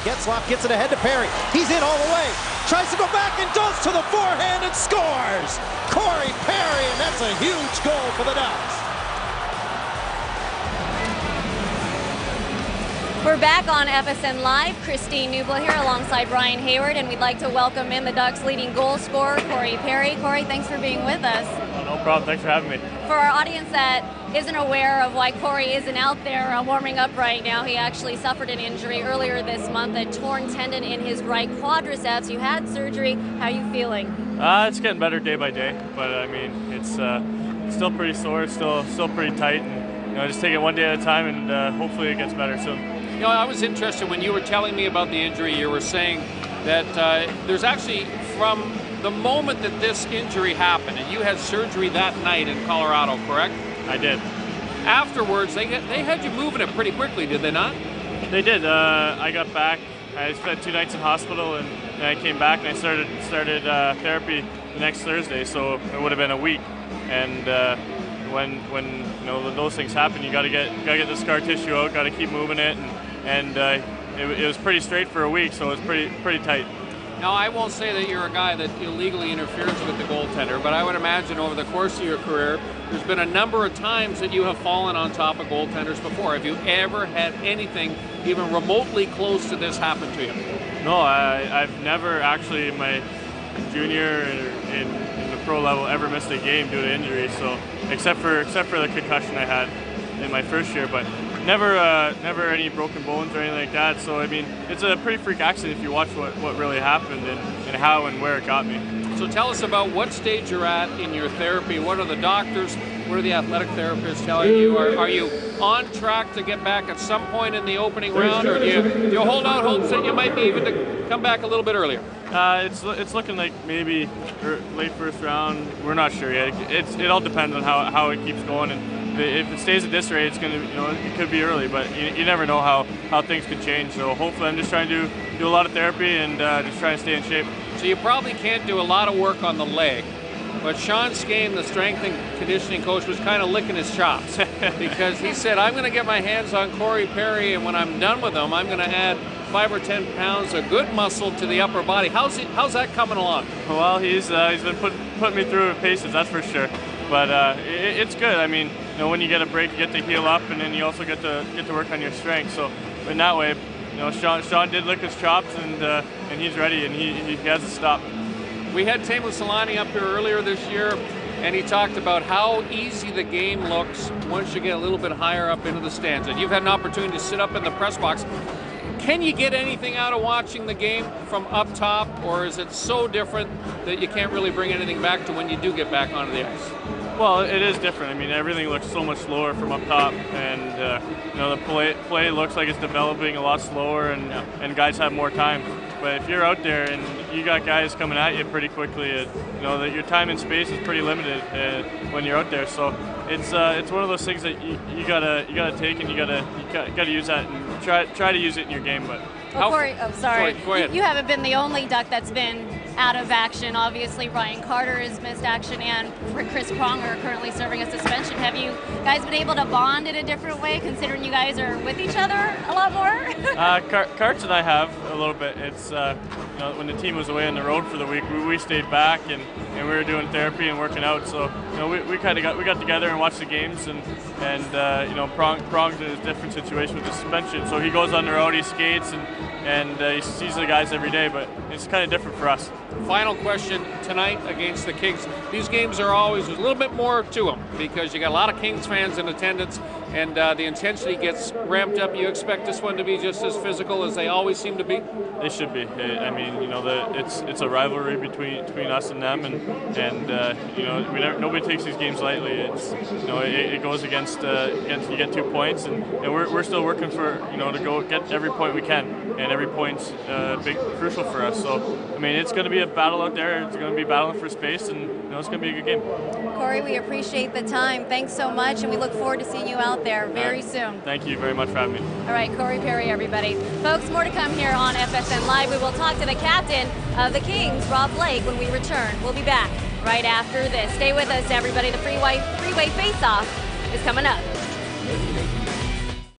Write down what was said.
Getzlaf gets it ahead to Perry. He's in all the way. Tries to go back and does to the forehand and scores. Corey Perry, and that's a huge goal for the Ducks. We're back on FSN Live. Christine Nubla here alongside Brian Hayward, and we'd like to welcome in the Ducks' leading goal scorer, Corey Perry. Corey, thanks for being with us. No problem. Thanks for having me. For our audience that isn't aware of why Corey isn't out there warming up right now, he actually suffered an injury earlier this month, a torn tendon in his right quadriceps. You had surgery. How are you feeling? It's getting better day by day, but I mean, it's still pretty sore, still pretty tight, and just take it one day at a time, and hopefully it gets better soon. You know, I was interested when you were telling me about the injury. You were saying that there's actually, from the moment that this injury happened, and you had surgery that night in Colorado, correct? I did. Afterwards, they had you moving it pretty quickly, did they not? They did. I got back. I spent 2 nights in hospital, and then I came back and I started therapy the next Thursday. So it would have been a week. And when those things happen, you gotta get the scar tissue out. Got to keep moving it, and it was pretty straight for a week. So it was pretty tight. Now, I won't say that you're a guy that illegally interferes with the goaltender, but I would imagine over the course of your career, there's been a number of times that you have fallen on top of goaltenders before. Have you ever had anything even remotely close to this happen to you? No, I've never actually in my junior in the pro level ever missed a game due to injury. So except for the concussion I had in my first year, but never any broken bones or anything like that. So I mean, it's a pretty freak accident if you watch what really happened and how and where it got me. So tell us about what stage you're at in your therapy. What are the doctors, what are the athletic therapists telling you? Are you on track to get back at some point in the opening round, or do you hold out hopes that you might be able to come back a little bit earlier? It's looking like maybe late first round. We're not sure yet. It all depends on how it keeps going, and if it stays at this rate, it's gonna it could be early, but you never know how things could change. So hopefully, I'm just trying to do a lot of therapy and just trying to stay in shape. So you probably can't do a lot of work on the leg, but Sean Skane, the strength and conditioning coach, was kind of licking his chops because he said, I'm going to get my hands on Corey Perry, and when I'm done with him, I'm going to add 5 or 10 pounds of good muscle to the upper body. How's that coming along? Well, he's been putting me through paces, that's for sure. But it's good. I mean, when you get a break, you get to heal up, and then you also get to work on your strength. So in that way, Sean did lick his chops, and he's ready, and he hasn't stopped. We had Teemu Selanne up here earlier this year, and he talked about how easy the game looks once you get a little bit higher up into the stands. And you've had an opportunity to sit up in the press box. Can you get anything out of watching the game from up top, or is it so different that you can't really bring anything back to when you do get back onto the ice? Well, it is different. I mean, everything looks so much slower from up top, and the play looks like it's developing a lot slower, and guys have more time. But if you're out there and you got guys coming at you pretty quickly, that your time and space is pretty limited when you're out there. So it's one of those things that you gotta take, and you gotta use that and try to use it in your game. But Corey, sorry. Go ahead. You haven't been the only Duck that's been out of action. Obviously, Ryan Carter has missed action, and Chris Pronger currently serving a suspension. Have you guys been able to bond in a different way, considering you guys are with each other a lot more? Karts and I have a little bit. It's when the team was away on the road for the week, we stayed back and we were doing therapy and working out. So we got together and watched the games, and Prong's in a different situation with the suspension. So he goes on the road, he skates, and he sees the guys every day, but it's kind of different for us. Final question tonight against the Kings. These games are always, there's a little bit more to them because you got a lot of Kings fans in attendance, and the intensity gets ramped up. You expect this one to be just as physical as they always seem to be? They should be. I mean, it's a rivalry between us and them, and nobody takes these games lightly. It goes against you get 2 points, and we're still working for to go get every point we can, and every point's crucial for us. So I mean, it's going to be a battle out there. It's going to be battling for space, and it's going to be a good game. Corey, we appreciate the time. Thanks so much, and we look forward to seeing you out there very soon. Thank you very much for having me. All right, Corey Perry, everybody. Folks, more to come here on FSN Live. We will talk to the captain of the Kings, Rob Blake, when we return. We'll be back right after this. Stay with us, everybody. The Freeway Face-Off is coming up.